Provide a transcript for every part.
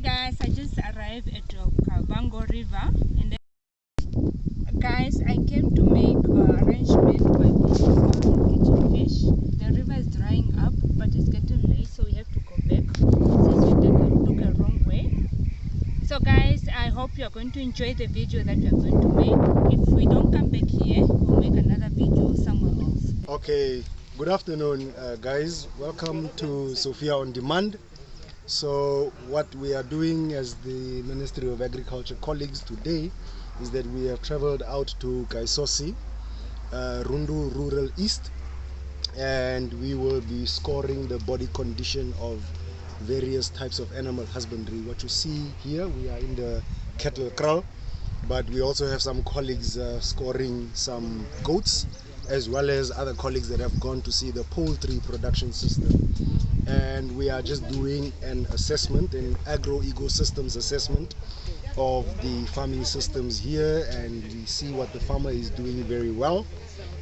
guys, I just arrived at Kavango river, and then, guys, I came to make arrangement by catching fish. The river is drying up, but it's getting late, so we have to go back since we took a wrong way. So guys, I hope you are going to enjoy the video that we are going to make. If we don't come back here, we'll make another video somewhere else. Okay, good afternoon guys, welcome to Sophia on Demand. So what we are doing as the Ministry of Agriculture colleagues today is that we have traveled out to Kaisosi, Rundu Rural East, and we will be scoring the body condition of various types of animal husbandry. What you see here, we are in the cattle kraal, but we also have some colleagues scoring some goats, as well as other colleagues that have gone to see the poultry production system. And we are just doing an assessment, an agro-ecosystems assessment of the farming systems here, and we see what the farmer is doing very well.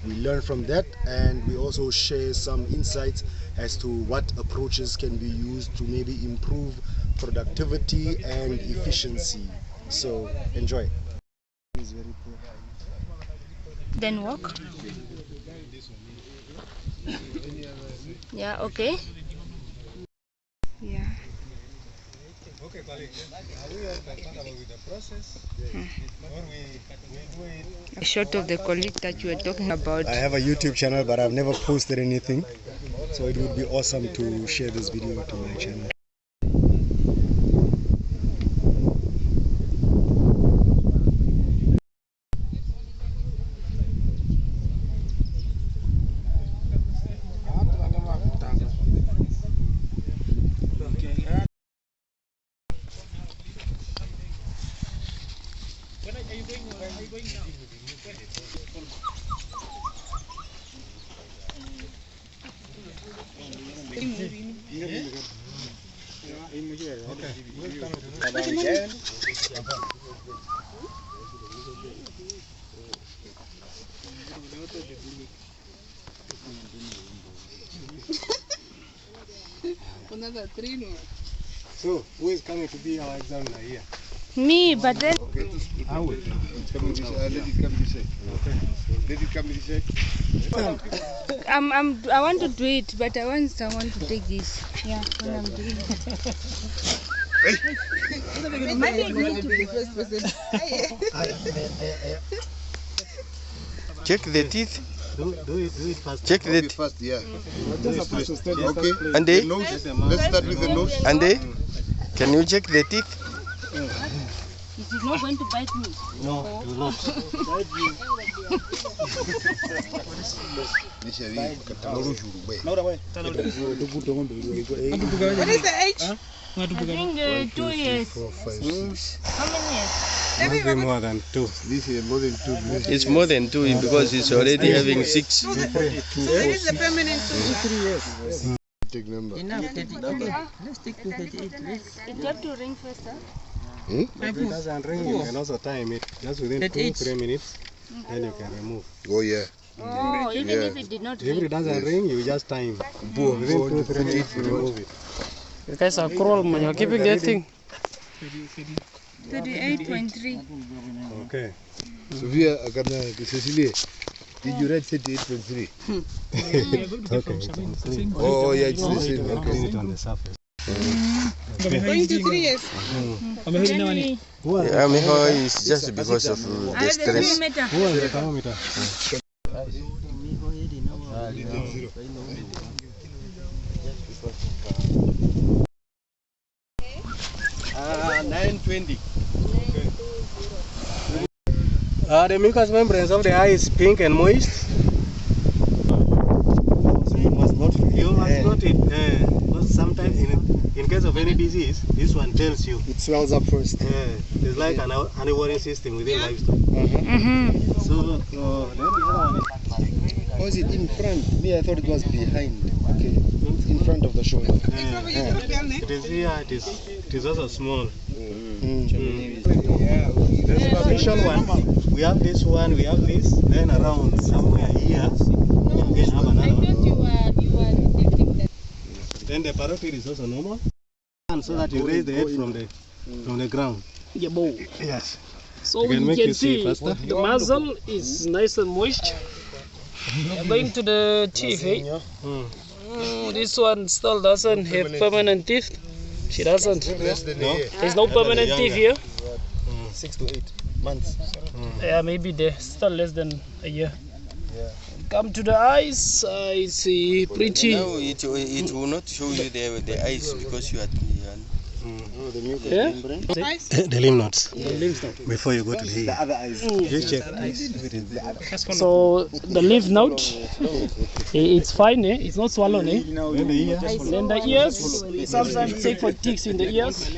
We learn from that, and we also share some insights as to what approaches can be used to maybe improve productivity and efficiency. So enjoy. Then walk. Yeah, okay. Yeah. Okay, colleagues. Are we comfortable with the process? A shot of the colleague that you were talking about. I have a YouTube channel, but I've never posted anything, so it would be awesome to share this video to my channel. So, who is coming to be our examiner here? Me, but then... Okay. I will. Let it come this side. Okay. Let it come this side. I want to do it, but I want someone to take this. Yeah, when I'm doing it. Maybe I need to be the first person. Check the teeth. Do it fast. Check the teeth. First, yeah. Okay. And they? Let's start with the nose. And they? Can you check the teeth? It is not going to bite me. No, it will not. What is the age? I think 2 years. 4, 5, 6. How many years? Maybe more than 2. This is more than 2. It's more than 2 because it's already having 6. So it is a permanent 3 years. Take number. Enough, 38. Let's take to 38. You have to ring first, huh? If it doesn't ring, you can also time it. Just within 2-3 minutes, then you can remove. Oh, yeah. Oh, even if it did not If it ring. doesn't ring, you just time. Within 2-3 minutes, you remove it. You guys are cruel when you're keeping that thing. 38.3. Okay. Sophia, Cecilia, did you write 38.3? Okay. Oh, yeah, it's the same. Clean Okay. it on the surface. Going to 3 years. It's just because of the stress. Who has the thermometer? 920. The mucous membranes of the eye is pink and moist. So you must not it. Because sometimes in case of any disease, this one tells you. It swells up first. It's like an anti-warning system within livestock. So then the other one is... Was it in front? Me, I thought it was behind. Okay. In front of the shoulder. It is here, it is also small. There's a supervision one. We have this one, we have this, then around somewhere here, we can have another one. You were detecting that. Then the parotid is also normal. And so that you raise the head from the on the ground. Yeah, bow. Yes. So You can you make can you see see faster. the muzzle is nice and moist. Going to the teeth, eh? This one still doesn't have permanent teeth. She doesn't. No? There's no permanent teeth here. 6 to 8 months. Yeah, maybe they're still less than a year. Come to the eyes, I see pretty. Now it will not show you the eyes because you are. Yeah? The lymph nodes. The lymph node. Before you go to the The other eyes. you check. So the lymph node, it's fine, eh? It's not swollen, eh? Then the ears, we sometimes take for ticks in the ears.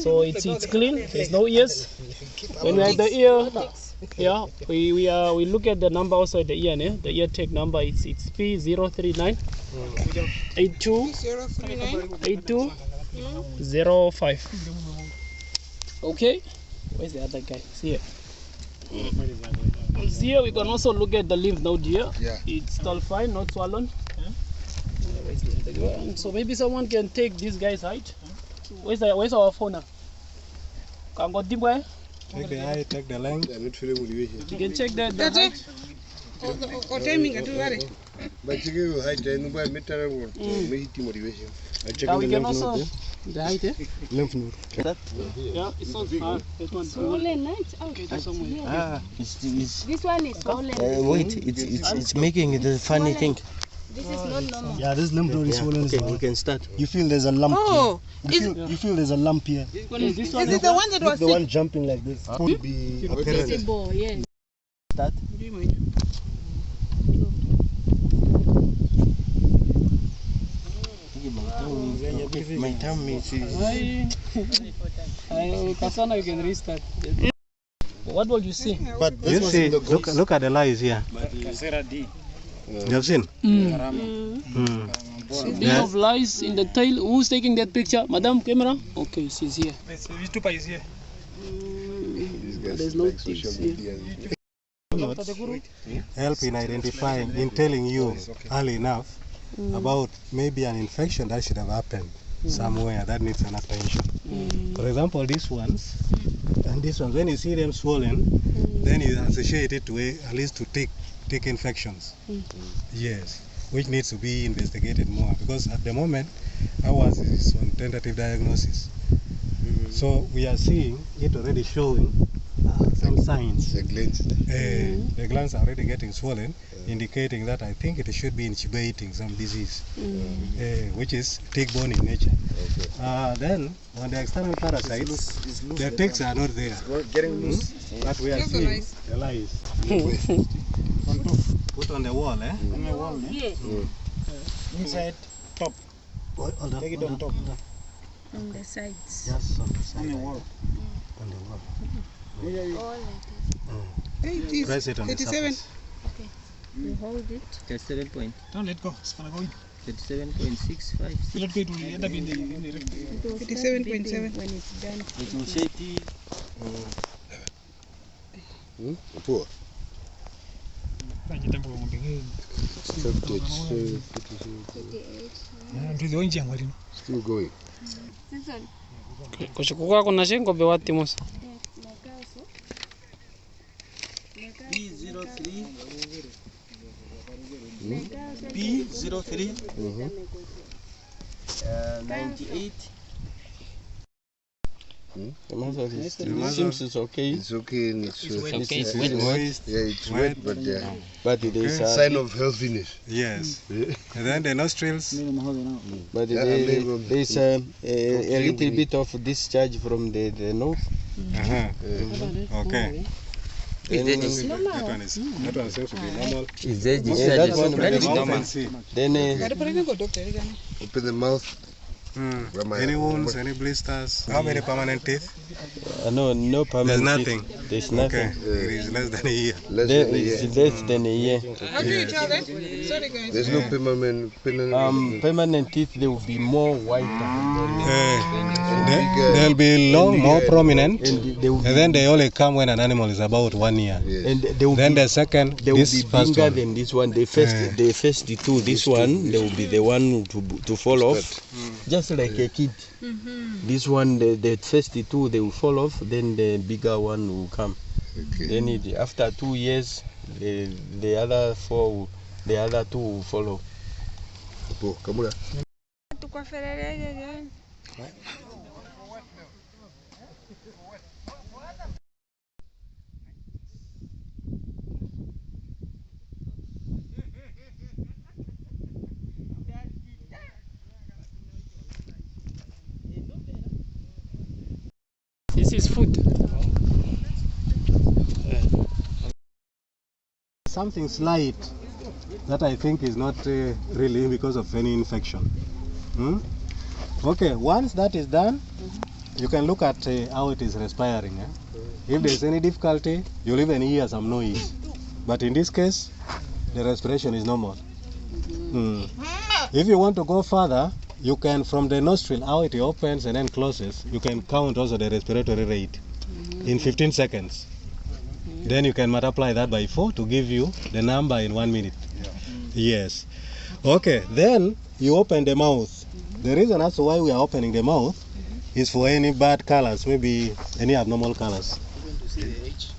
So it's clean. There's no ears. When we have the ear, yeah, we look at the number also at the ear, eh? The ear tag number it's P039 8205. Okay, where's the other guy? It's here. Here we can also look at the lymph node here. Yeah. It's still fine, not swollen. Where's the other one? So maybe someone can take this guy's height. Where's our phone now? Can go deep way? Take the eye, take the length. You can check the height. Now we can also the height, eh? Lymph node. Yeah, it's not hard. This one. Okay, that's somewhere. This one is swollen. Wait, it's making the funny thing. This is not normal. Yeah, this lymph node is swollen as Okay, well. we can start. You feel there's a lump Oh, here. You feel there's a lump here. This one is it the one that was The one jumping like this. Could be apparent. visible? Yes. Start. My tummy is. Kasana, you can restart. What will you see? But You see, look at the lies here. You have seen? Day of lice in the tail. Who's taking that picture? Madam, camera? Okay, she's here. There's no ticks here. Help in identifying, in telling you early enough about maybe an infection that should have happened somewhere that needs an attention. For example, these ones and these ones, when you see them swollen, then you associate it to at least to tick infections. Yes, which needs to be investigated more because at the moment ours is on tentative diagnosis. So we are seeing it already showing some signs. the glands. The glands are already getting swollen, indicating that I think it should be incubating some disease, which is tick-borne in nature. Then, on the external parasites, the ticks are not there. Getting loose. But we are seeing the lice. Put on the wall, eh? On the wall, yes. Inside, top. Hold on, Take it hold on top. hold on. On the sides. Just on the side. On the wall. On the wall. All like this. Press it on the surface. Okay. You hold it. 37 point. Don't let go. It's gonna go in. 37.65. Let go. It will end up in the rectum. It will start bleeding when it's done. It will shape. Poor. Rangita mbo ngombe. 58. Ndio nje ngwali. Still going. This one. Kuchukua kuna shingo bewati musa. P03. P03. 98. The muscle is, it seems it's okay. It's okay. And it's Okay, it's wet. wet. Yeah, it's wet, but But it is sign of healthiness. Yes. And then the nostrils. but Yeah, there maybe- is a little bit of discharge from the nose. Okay. Then, That one seems to be normal. Is that that one that is very normal? then Open the mouth. Any wounds, any blisters? How many permanent teeth? no permanent. There's nothing. teeth. There's Okay. nothing. It is less than a year. Less There than a year. is less than a year. There's no permanent. Permanent teeth, they will be more whiter. They'll be long, more prominent, and and then they only come when an animal is about 1 year. Yes. and they will Then be, the second, they will this be first bigger one. than this one. The first two, this one, they will be the one to fall off, just like a kid. This one, the first two, they will fall off. Then the bigger one will come. Okay. Then after 2 years, the other four, the other two will follow. Oh, Kamula. This is food. Something slight that I think is not really because of any infection. Okay, once that is done, you can look at how it is respiring. If there's any difficulty, you'll even hear some noise. But in this case, the respiration is normal. If you want to go further, you can, from the nostril, how it opens and then closes, you can count also the respiratory rate in 15 seconds. Then you can multiply that by 4 to give you the number in 1 minute. Yes. Okay, then you open the mouth. The reason as to why we are opening the mouth is for any bad colors, maybe any abnormal colors. Even to see the age.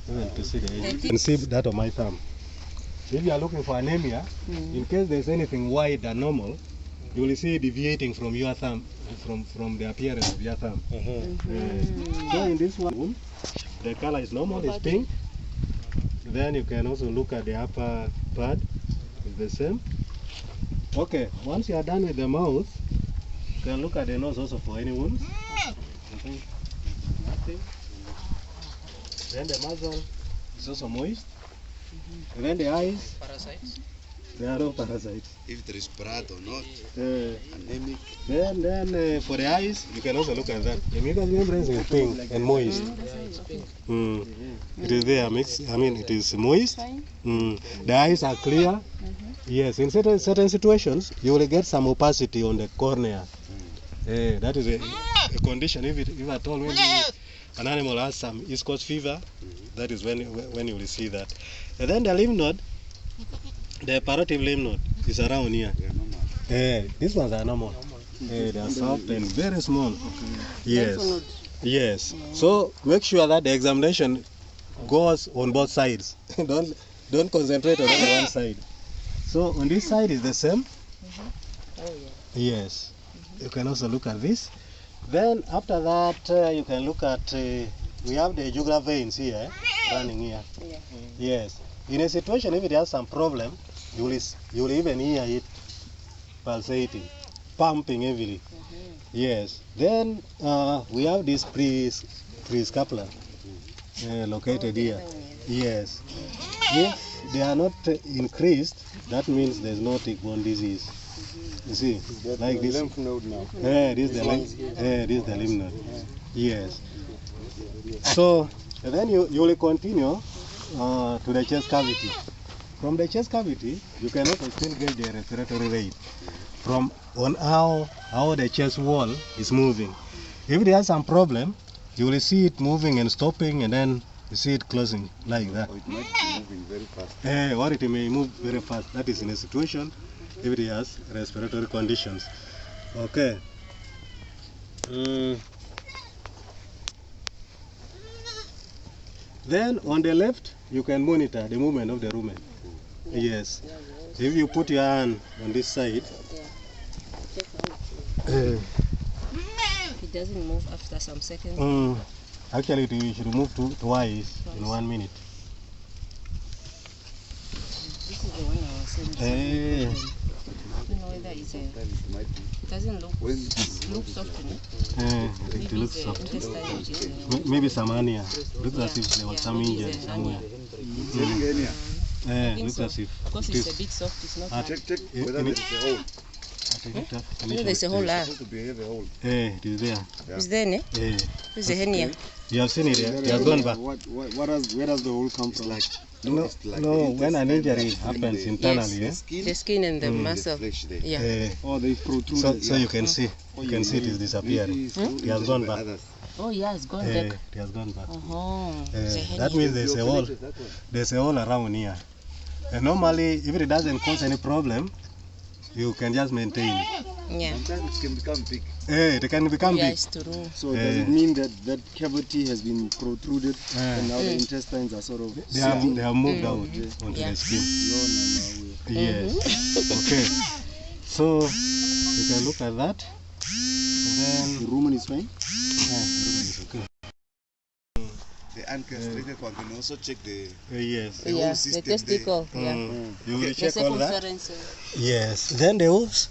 Even to see the age. You can see that on my thumb. If you are looking for anemia, in case there's anything white than normal, you will see it deviating from your thumb, from the appearance of your thumb. So in this one, the color is normal, it's pink. Then you can also look at the upper part, it's the same. Okay, once you are done with the mouth, you can look at the nose also for any wounds. Nothing. Then the muzzle is also moist. And then the eyes. Parasites? There are no parasites. If there is blood or not, anemic. Then for the eyes, you can also look at that. The mucous membrane is pink and moist. It is there, it is moist. The eyes are clear. Yes, in certain situations, you will get some opacity on the cornea. That is a condition. If at all, maybe an animal has some East Coast fever, that is when you will see that. And then the lymph node, the parotid lymph node is around here. These ones are normal. They are soft and very small. Yes. Yes. So make sure that the examination goes on both sides. Don't concentrate on only one side. So on this side is the same. Yes. You can also look at this. Then after that, you can look at, we have the jugular veins here, running here. Yes. In a situation, if it has some problem, you will even hear it pulsating, pumping heavily. Yes. Then we have this prescapular located here. Yes. If they are not increased, that means there's no tick-borne disease. You see, like this. Lymph node now. This is the lymph node. Yes. So then you will continue to the chest cavity. From the chest cavity, you can also still get the respiratory rate from on how the chest wall is moving. If there is some problem, you will see it moving and stopping, and then you see it closing like that. Or it might be moving very fast. Or it may move very fast. That is in a situation if it has respiratory conditions. Okay. Then on the left, you can monitor the movement of the rumen. Yes. If you put your hand on this side, It doesn't move after some seconds. Actually, you should move twice in 1 minute. This is the one I was saying. I don't know whether it's a. It doesn't look soft to me. It looks Maybe soft. the intestine is just, Maybe some hernia. Looks as if there was some maybe injury it's an somewhere. think Looks so. as if. Because it it's is. a bit soft, it's not hard. Check whether there is a hole. No, there's a hole there. Supposed to be a hole. It is there. It's there, ne? Eh, There's a hernia. You have seen it, yeah? It has gone back. Where does the hole come from? Like No, when an injury happens internally, The skin and the muscle. Yeah. Oh, they protrude. so you can see it is disappearing. It has gone back. Oh yeah, it's gone back. It has gone back. That That means there's a hole around here. And normally, if it doesn't cause any problem, you can just maintain it. Yeah. Sometimes it can become big. It can become Yeah, big. it's true. So does it mean that that cavity has been protruded and now the intestines are sort of They have moved out onto the skin. Yes. Okay. So you can look at that. And then the rumen is fine? the rumen is okay. The uncastrated one can also check the Yes. the whole system the testicle. Yeah. You will The check all that. circumference. Yes. Then the hooves.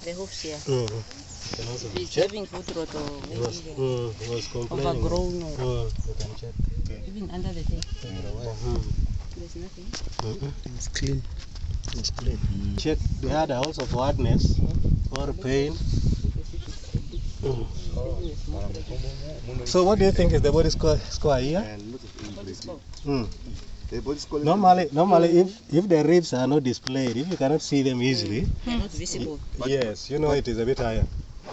The hooves, yeah. You can also He's check. having foot rot or It maybe was, it was complaining. overgrown or You can check. even under the tail. There's nothing. It's clean. It's clean. Check the other also for hardness or pain. So what do you think is the body score here? the body score. Normally if the ribs are not displayed, if you cannot see them easily, They're not visible. yes, you know it is a bit higher.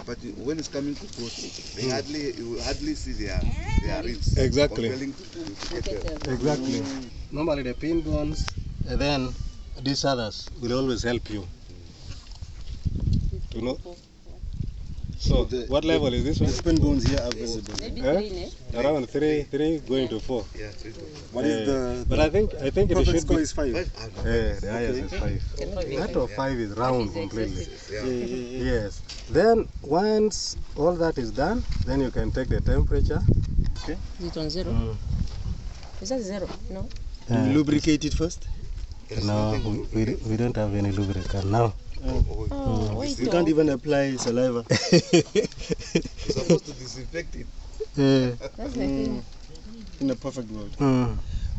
But when it's coming to post, you will hardly see their ribs. Exactly. Compelling to get them. Exactly. Normally the pin bones, and then these others will always help you. You know. So what level is this one? The spin bones here are visible. Maybe three, Around 3 going to 4. Yeah, 3 to 4. What is the But I think it perfect should score be. is 5? The highest is 5. That of 5 is round completely. Yeah. Yes. Then once all that is done, then you can take the temperature. Is it on 0? Is that 0? No. Do you lubricate it first? No, we don't have any lubricant now. Wait. You can't even apply saliva. You're supposed to disinfect it. That's like In a perfect world.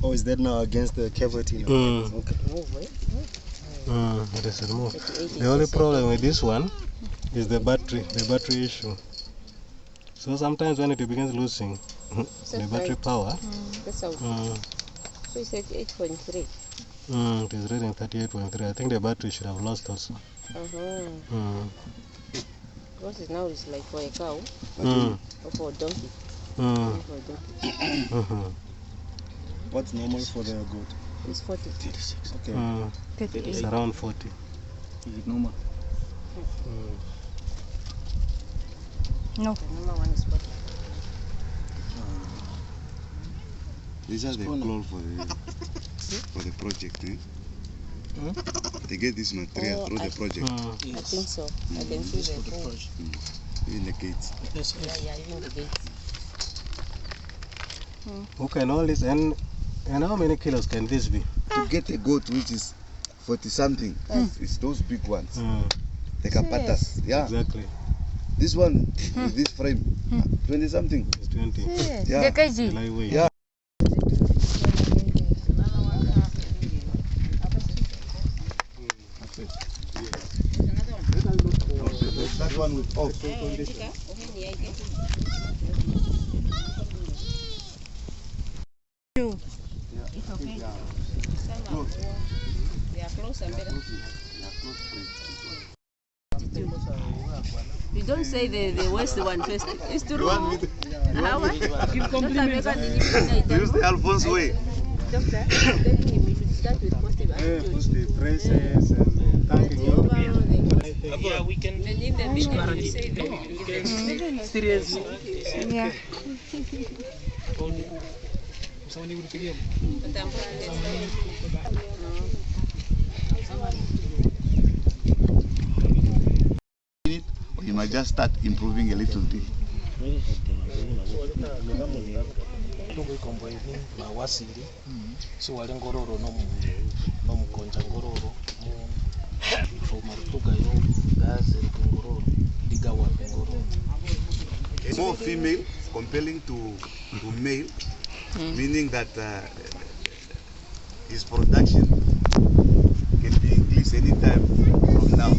Or is that now against the cavity? Now? Okay. It is removed. The only problem with this one is the battery issue. So sometimes when it begins losing the battery power, That's how. So it's at 8.3. it is reading 38.3. I think the battery should have lost also. What is now is like for a cow Mm. or for a donkey. Mm. For a donkey. What's normal for the goat? It's 40. Okay. It's around 40. Is it normal? No. The normal one is 40. These are the clothes for the project. They get this material through the project. I think so. I can see the hole. In the gates. Yeah, even the gates. Who can all this and how many kilos can this be? To get a goat which is 40 something, it's those big ones. The capatas. Yeah. Exactly. This one with this frame, 20 something. It's 20. Yeah. The Lightweight. Yeah. That one with off. It's okay. They are close and better. You don't say the worst one first. It's true. How much? Use the Alphonse way. Doctor, telling him we should start with positive attitude. Positive praises and thanking you. Yeah, we can. And in the middle, you say that we can give them Seriously. Yeah. But I'm You might just start improving a little bit. So wali ngororo nomukonja ngororo marutugayo gaze ngororo digawa ngororo. More female compelling to male, meaning that his production can be increased anytime from now.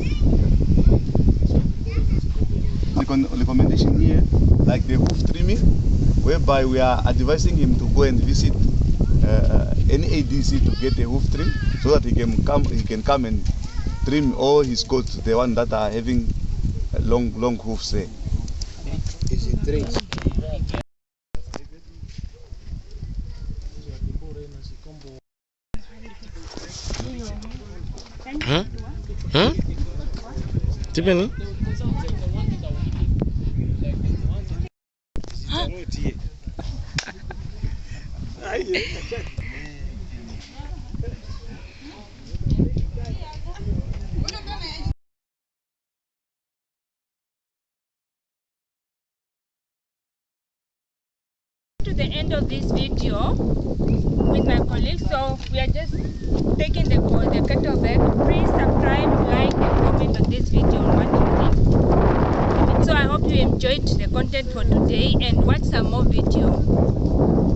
Recommendation here, like the hoof trimming, whereby we are advising him to go and visit any ADC to get a hoof trim so that he can come and trim all his goats, the one that are having long hoofs there. Is it three? Huh? Huh? Tiffany? To the end of this video with my colleagues, so we are just taking the cattle back. Please subscribe, like and comment on this video on what you think. So I hope you enjoyed the content for today and watch some more videos.